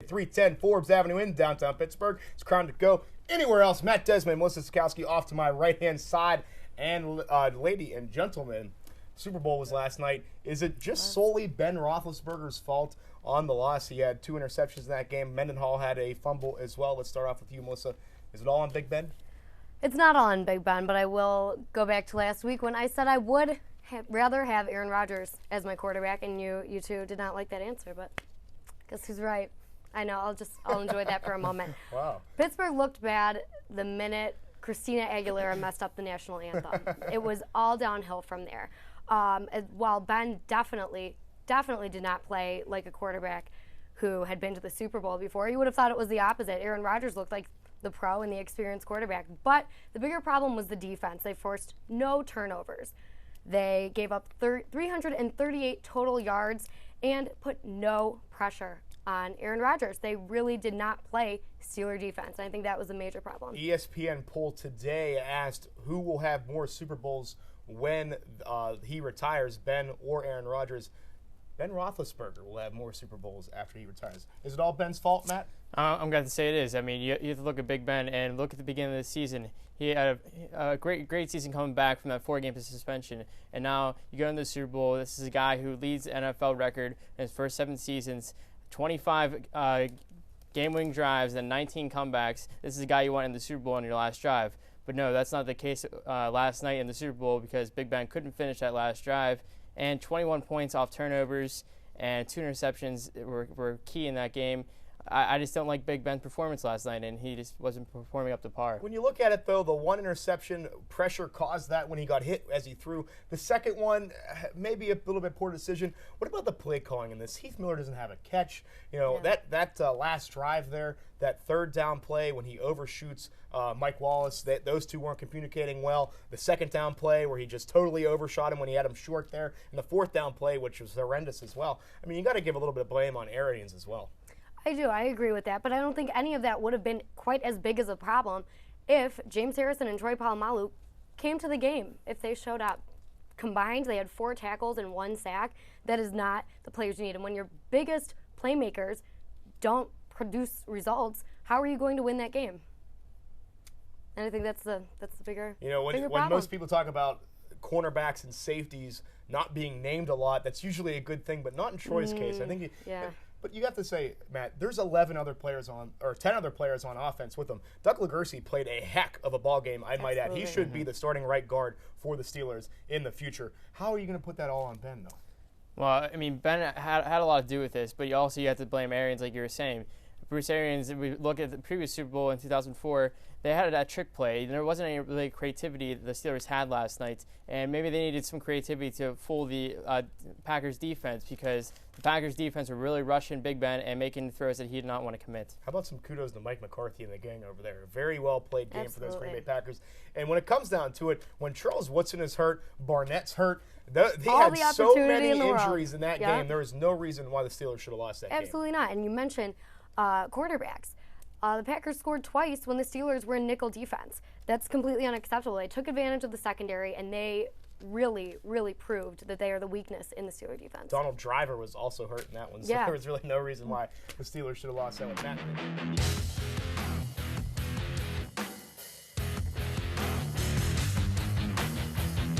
310 Forbes Avenue in downtown Pittsburgh. It's Crown to Go. Anywhere else, Matt Desmond, Melissa Sikowski off to my right-hand side. And lady and gentlemen, Super Bowl was last night. Is it just solely Ben Roethlisberger's fault on the loss? He had 2 interceptions in that game. Mendenhall had a fumble as well. Let's start off with you, Melissa. Is it all on Big Ben? It's not all on Big Ben, but I will go back to last week when I said I would rather have Aaron Rodgers as my quarterback, and you two did not like that answer, but guess who's right? I know, I'll enjoy that for a moment. Wow. Pittsburgh looked bad the minute Christina Aguilera messed up the national anthem. It was all downhill from there. While Ben definitely did not play like a quarterback who had been to the Super Bowl before, you would have thought it was the opposite. Aaron Rodgers looked like the pro and the experienced quarterback. But the bigger problem was the defense. They forced no turnovers. They gave up 338 total yards and put no pressure on Aaron Rodgers. They really did not play Steeler defense. I think that was a major problem. ESPN poll today asked who will have more Super Bowls when he retires, Ben or Aaron Rodgers. Ben Roethlisberger will have more Super Bowls after he retires. Is it all Ben's fault, Matt? I'm glad to say it is. I mean, you have to look at Big Ben and look at the beginning of the season. He had a great season coming back from that 4-game suspension, and now you go into the Super Bowl. This is a guy who leads the NFL record in his first 7 seasons, 25 game-winning drives and 19 comebacks. This is a guy you want in the Super Bowl on your last drive. But no, that's not the case last night in the Super Bowl because Big Ben couldn't finish that last drive, and 21 points off turnovers and 2 interceptions were key in that game. I just don't like Big Ben's performance last night, and he just wasn't performing up to par. When you look at it, though, the 1 interception, pressure caused that when he got hit as he threw. The second one, maybe a little bit poor decision. What about the play calling in this? Heath Miller doesn't have a catch. You know, that last drive there, that 3rd down play when he overshoots Mike Wallace, those two weren't communicating well. The 2nd down play where he just totally overshot him when he had him short there. And the 4th down play, which was horrendous as well. I mean, you got to give a little bit of blame on Arians as well. I do. I agree with that. But I don't think any of that would have been quite as big as a problem if James Harrison and Troy Polamalu came to the game, if they showed up. Combined, they had 4 tackles and 1 sack. That is not the players you need. And when your biggest playmakers don't produce results, how are you going to win that game? And I think that's the bigger You know, when most people talk about cornerbacks and safeties not being named a lot, that's usually a good thing, but not in Troy's case. I think But you have to say, Matt, there's 10 other players on offense with him. Doug Legersey played a heck of a ball game, I might add. He should be the starting right guard for the Steelers in the future. How are you going to put that all on Ben, though? Well, I mean, Ben had a lot to do with this, but you have to blame Arians, like you were saying. Bruce Arians, if we look at the previous Super Bowl in 2004, they had that trick play. There wasn't any really creativity the Steelers had last night, and maybe they needed some creativity to fool the Packers defense because the Packers defense were really rushing Big Ben and making throws that he did not want to commit. How about some kudos to Mike McCarthy and the gang over there? A very well played game for those Green Bay Packers. And when it comes down to it, when Charles Woodson is hurt, Barnett's hurt, they had so many injuries in that game. There is no reason why the Steelers should have lost that game. Absolutely not. And you mentioned quarterbacks. The Packers scored twice when the Steelers were in nickel defense. That's completely unacceptable. They took advantage of the secondary, and they really, really proved that they are the weakness in the Steelers defense. Donald Driver was also hurt in that one, so there was really no reason why the Steelers should have lost that one.